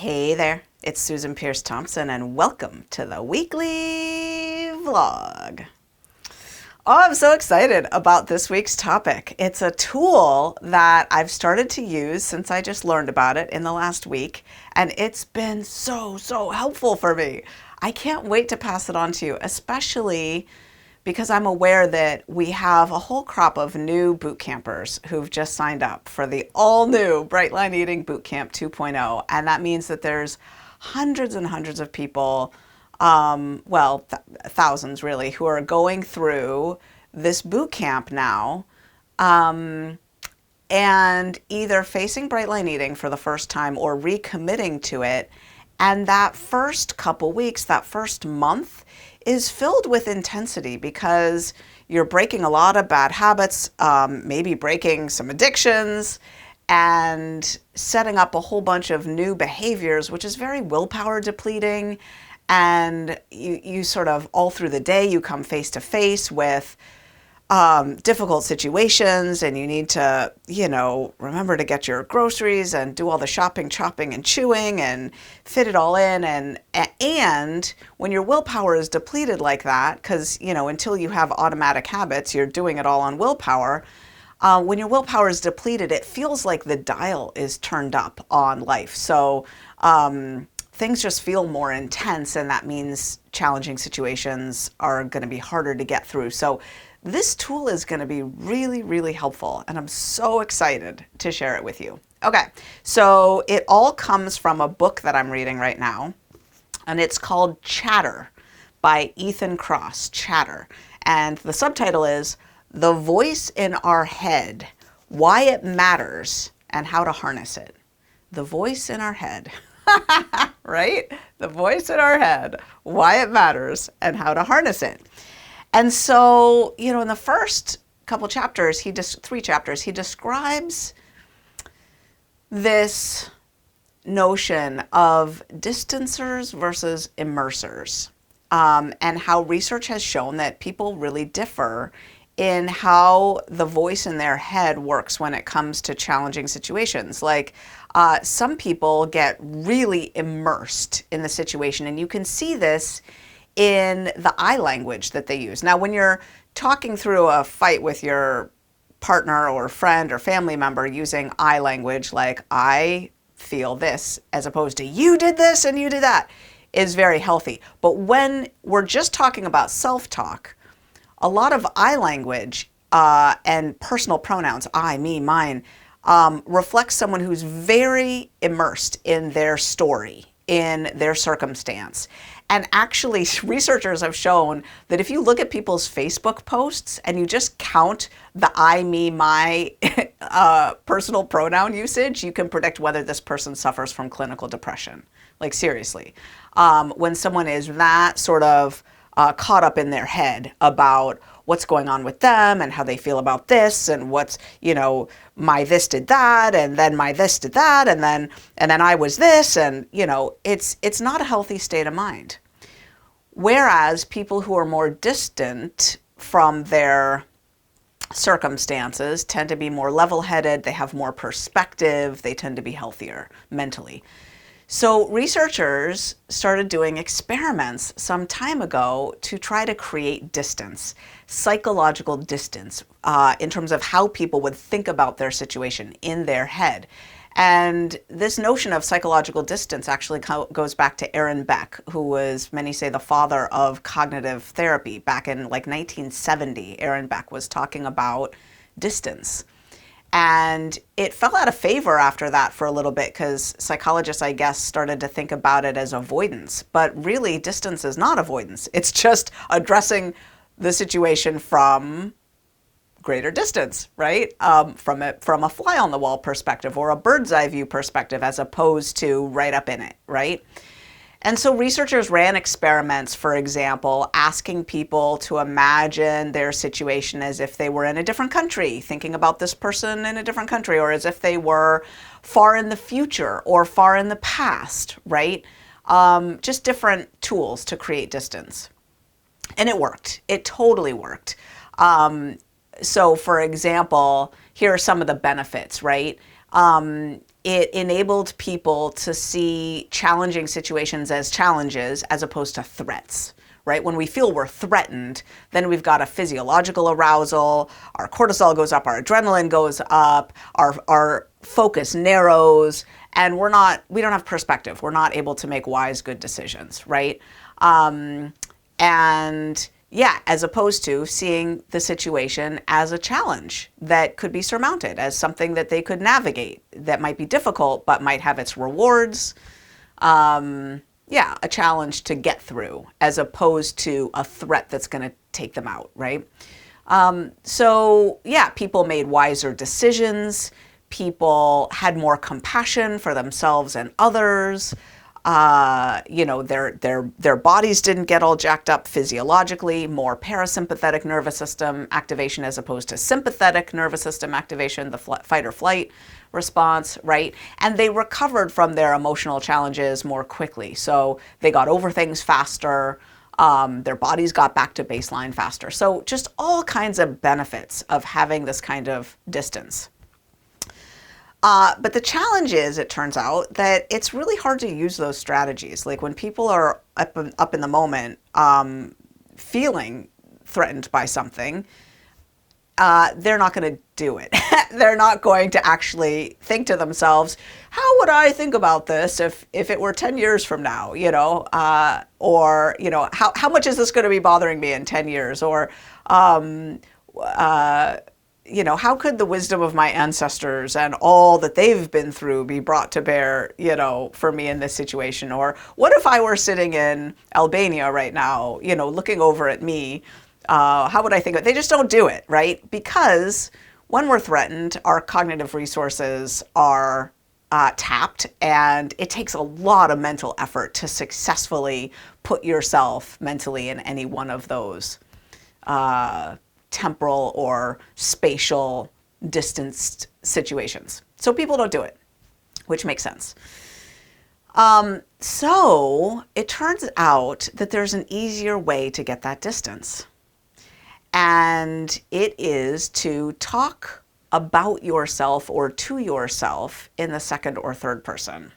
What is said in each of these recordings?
Hey there, it's Susan Pierce Thompson, and welcome to the weekly vlog. Oh, I'm so excited about this week's topic. It's a tool that I've started to use since I just learned about it in the last week, and it's been so helpful for me. I can't wait to pass it on to you, especially because I'm aware that we have a whole crop of new boot campers who've just signed up for the all-new Bright Line Eating Bootcamp 2.0, and that means that there's hundreds and hundreds of people, thousands really, who are going through this boot camp now, and either facing Bright Line Eating for the first time or recommitting to it. And that first couple weeks, that first month, is filled with intensity because you're breaking a lot of bad habits, maybe breaking some addictions, and setting up a whole bunch of new behaviors, which is very willpower depleting. And you sort of all through the day, you come face to face with difficult situations, and you need to, remember to get your groceries and do all the shopping, chopping, and chewing and fit it all in. And when your willpower is depleted like that, because, until you have automatic habits, you're doing it all on willpower. When your willpower is depleted, it feels like the dial is turned up on life. So things just feel more intense, and that means challenging situations are going to be harder to get through. So this tool is going to be really helpful, and I'm so excited to share it with you. Okay, so it all comes from a book that I'm reading right now, and it's called Chatter by Ethan Kross, Chatter. And the subtitle is The Voice in Our Head, Why It Matters and How to Harness It. The voice in our head, right? The voice in our head, why it matters and how to harness it. And so, in the first couple chapters, three chapters, he describes this notion of distancers versus immersers, and how research has shown that people really differ in how the voice in their head works when it comes to challenging situations. Like some people get really immersed in the situation, and you can see this in the eye language that they use. Now, when you're talking through a fight with your partner or friend or family member using eye language, like I feel this, as opposed to you did this and you did that, is very healthy. But when we're just talking about self-talk, a lot of eye language and personal pronouns, I, me, mine, reflects someone who's very immersed in their story, in their circumstance. And actually, researchers have shown that if you look at people's Facebook posts and you just count the I, me, my personal pronoun usage, you can predict whether this person suffers from clinical depression. Like seriously, when someone is that sort of caught up in their head about what's going on with them and how they feel about this and what's, my this did that and then my this did that and then I was this, and it's not a healthy state of mind. Whereas people who are more distant from their circumstances tend to be more level-headed, they have more perspective, they tend to be healthier mentally. So researchers started doing experiments some time ago to try to create distance, psychological distance, in terms of how people would think about their situation in their head. And this notion of psychological distance actually goes back to Aaron Beck, who was, many say, the father of cognitive therapy. Back in like 1970, Aaron Beck was talking about distance. And it fell out of favor after that for a little bit because psychologists, I guess, started to think about it as avoidance. But really, distance is not avoidance. It's just addressing the situation from greater distance, right? From a fly on the wall perspective or a bird's eye view perspective, as opposed to right up in it, right? And so researchers ran experiments, for example, asking people to imagine their situation as if they were in a different country, thinking about this person in a different country, or as if they were far in the future or far in the past, right? Just different tools to create distance. And it worked. It totally worked. So for example, here are some of the benefits, right? it enabled people to see challenging situations as challenges as opposed to threats, right? When we feel we're threatened, then we've got a physiological arousal, our cortisol goes up, our adrenaline goes up, our focus narrows, and we don't have perspective. We're not able to make wise, good decisions, right? And yeah, as opposed to seeing the situation as a challenge that could be surmounted, as something that they could navigate, that might be difficult, but might have its rewards. Yeah, a challenge to get through, as opposed to a threat that's going to take them out, right? So yeah, people made wiser decisions. People had more compassion for themselves and others. Their bodies didn't get all jacked up physiologically, more parasympathetic nervous system activation as opposed to sympathetic nervous system activation, the fight or flight response, right? And they recovered from their emotional challenges more quickly. So they got over things faster. Their bodies got back to baseline faster. So just all kinds of benefits of having this kind of distance. But the challenge is, it turns out, that it's really hard to use those strategies. Like when people are up in the moment, feeling threatened by something, they're not going to do it. They're not going to actually think to themselves, how would I think about this if it were 10 years from now, or, how much is this going to be bothering me in 10 years? Or, how could the wisdom of my ancestors and all that they've been through be brought to bear, for me in this situation? Or what if I were sitting in Albania right now, looking over at me? How would I think of it? They just don't do it, right? Because when we're threatened, our cognitive resources are tapped, and it takes a lot of mental effort to successfully put yourself mentally in any one of those temporal or spatial distanced situations. So people don't do it, which makes sense. So it turns out that there's an easier way to get that distance. And it is to talk about yourself or to yourself in the second or third person.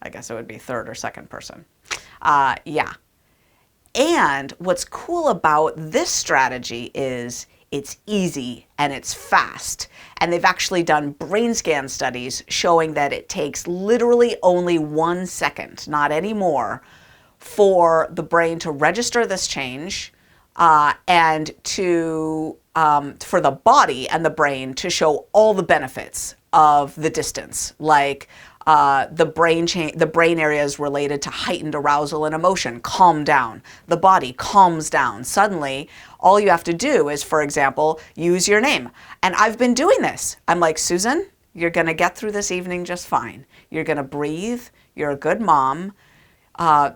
I guess it would be third or second person. Yeah. And what's cool about this strategy is it's easy and it's fast. And they've actually done brain scan studies showing that it takes literally only 1 second, not any more, for the brain to register this change, and for the body and the brain to show all the benefits of the distance, like the brain areas related to heightened arousal and emotion calm down. The body calms down. Suddenly, all you have to do is, for example, use your name. And I've been doing this. I'm like, Susan, you're going to get through this evening just fine. You're going to breathe. You're a good mom.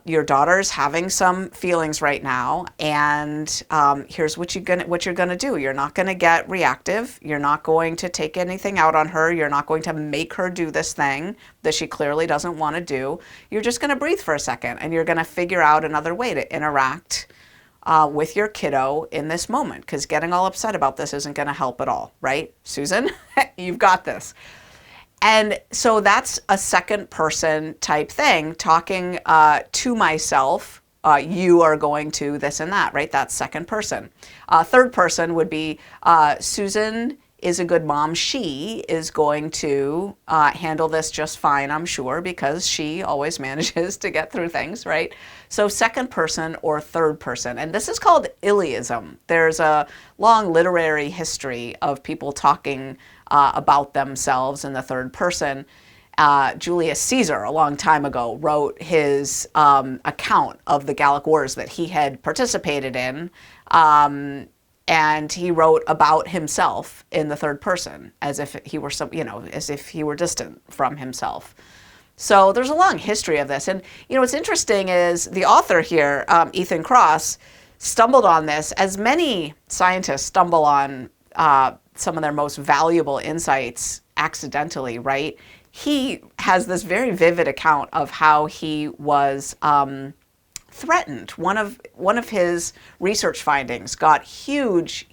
Your daughter's having some feelings right now, and here's what you're gonna do. You're not gonna get reactive. You're not going to take anything out on her. You're not going to make her do this thing that she clearly doesn't want to do. You're just gonna breathe for a second, and you're gonna figure out another way to interact with your kiddo in this moment, because getting all upset about this isn't gonna help at all, right, Susan? You've got this. And so that's a second person type thing, talking to myself. You are going to this and that, right? That's second person. Third person would be Susan is a good mom. She is going to handle this just fine, I'm sure, because she always manages to get through things, right? So second person or third person. And this is called Iliism. There's a long literary history of people talking about themselves in the third person. Julius Caesar, a long time ago, wrote his account of the Gallic Wars that he had participated in, and he wrote about himself in the third person, as if he were as if he were distant from himself. So there's a long history of this, and what's interesting is the author here, Ethan Kross, stumbled on this, as many scientists stumble on some of their most valuable insights accidentally, right? He has this very vivid account of how he was threatened. One of his research findings got huge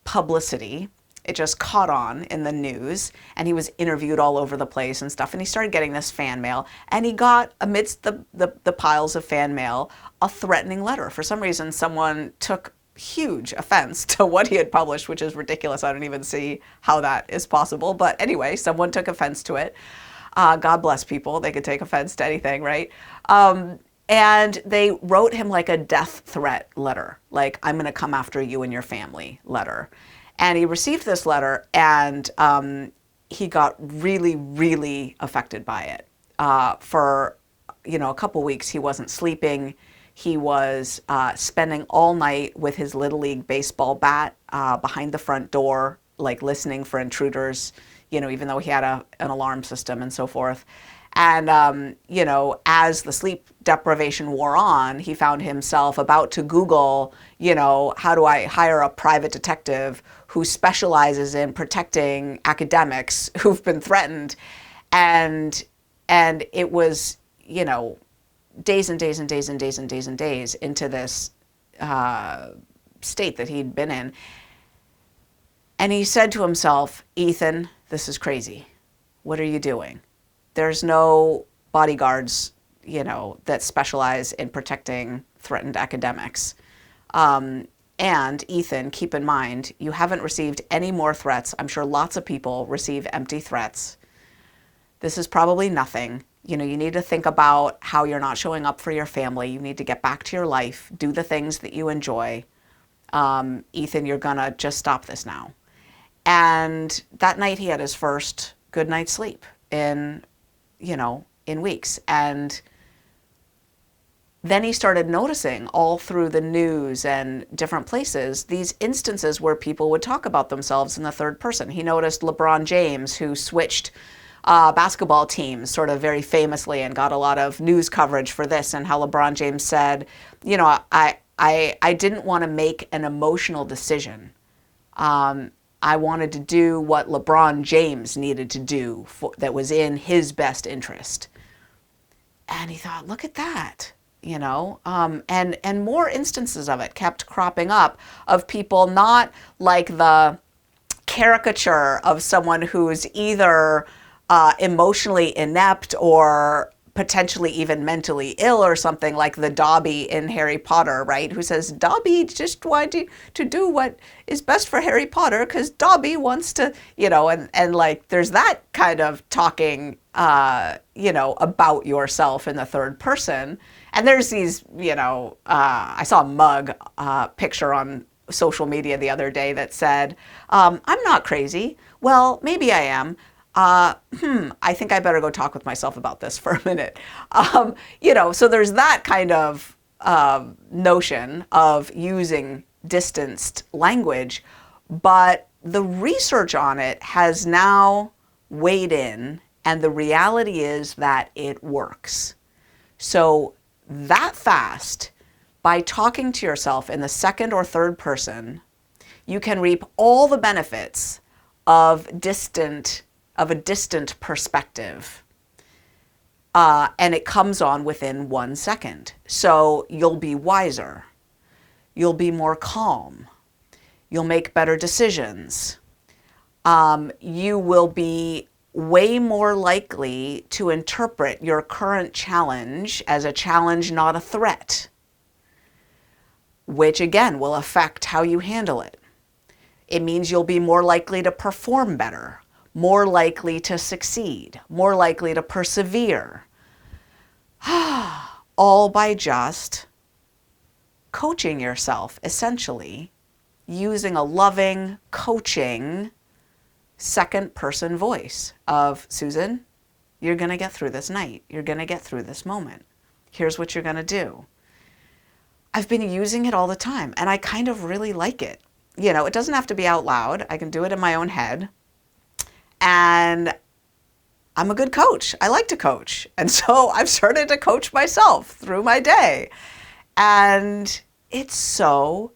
publicity it just caught on in the news, and he was interviewed all over the place and stuff, and he started getting this fan mail, and he got, amidst the piles of fan mail, a threatening letter. For some reason, someone took huge offense to what he had published, which is ridiculous. I don't even see how that is possible. But anyway, someone took offense to it. God bless people. They could take offense to anything, right? And they wrote him like a death threat letter, like, I'm going to come after you and your family letter. And he received this letter, and he got really, really affected by it. For, a couple weeks, he wasn't sleeping. He was spending all night with his Little League baseball bat behind the front door, like listening for intruders, even though he had an alarm system and so forth. And, as the sleep deprivation wore on, he found himself about to Google, how do I hire a private detective who specializes in protecting academics who've been threatened. And it was, days and days and days and days and days and days into this state that he'd been in. And he said to himself, Ethan, this is crazy. What are you doing? There's no bodyguards, that specialize in protecting threatened academics. And Ethan, keep in mind, you haven't received any more threats. I'm sure lots of people receive empty threats. This is probably nothing. You need to think about how you're not showing up for your family. You need to get back to your life, do the things that you enjoy. Ethan, you're gonna just stop this now. And that night he had his first good night's sleep in weeks. And then he started noticing all through the news and different places these instances where people would talk about themselves in the third person. He noticed LeBron James, who switched basketball teams sort of very famously and got a lot of news coverage for this, and how LeBron James said, I didn't want to make an emotional decision. I wanted to do what LeBron James needed to do that was in his best interest. And he thought, look at that, and more instances of it kept cropping up, of people not like the caricature of someone who's either emotionally inept or potentially even mentally ill or something, like the Dobby in Harry Potter, right? Who says, Dobby just wanted to do what is best for Harry Potter because Dobby wants to, and like there's that kind of talking, about yourself in the third person. And there's these, I saw a mug picture on social media the other day that said, I'm not crazy. Well, maybe I am. I think I better go talk with myself about this for a minute. So there's that kind of notion of using distanced language, but the research on it has now weighed in, and the reality is that it works. So that fast, by talking to yourself in the second or third person, you can reap all the benefits of a distant perspective. And it comes on within 1 second. So you'll be wiser. You'll be more calm. You'll make better decisions. You will be way more likely to interpret your current challenge as a challenge, not a threat, which again will affect how you handle it. It means you'll be more likely to perform better, more likely to succeed, more likely to persevere. All by just coaching yourself, essentially, using a loving, coaching, second person voice of, Susan, you're going to get through this night. You're going to get through this moment. Here's what you're going to do. I've been using it all the time, and I kind of really like it. It doesn't have to be out loud. I can do it in my own head. And I'm a good coach. I like to coach. And so I've started to coach myself through my day. And it's so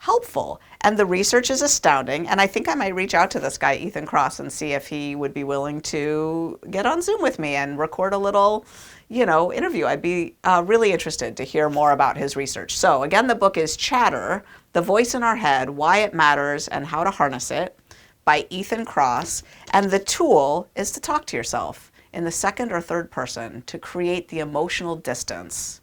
helpful. And the research is astounding. And I think I might reach out to this guy, Ethan Kross, and see if he would be willing to get on Zoom with me and record a little, interview. I'd be really interested to hear more about his research. So again, the book is Chatter, The Voice in Our Head, Why It Matters and How to Harness It by Ethan Kross. And the tool is to talk to yourself in the second or third person to create the emotional distance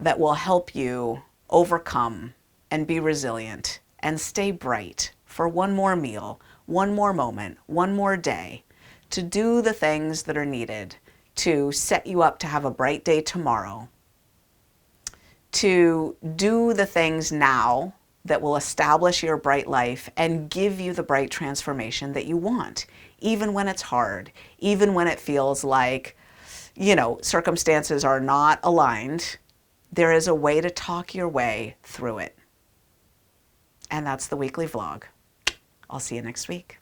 that will help you overcome and be resilient and stay bright for one more meal, one more moment, one more day, to do the things that are needed to set you up to have a bright day tomorrow, to do the things now that will establish your bright life and give you the bright transformation that you want, even when it's hard, even when it feels like, circumstances are not aligned. There is a way to talk your way through it. And that's the weekly vlog. I'll see you next week.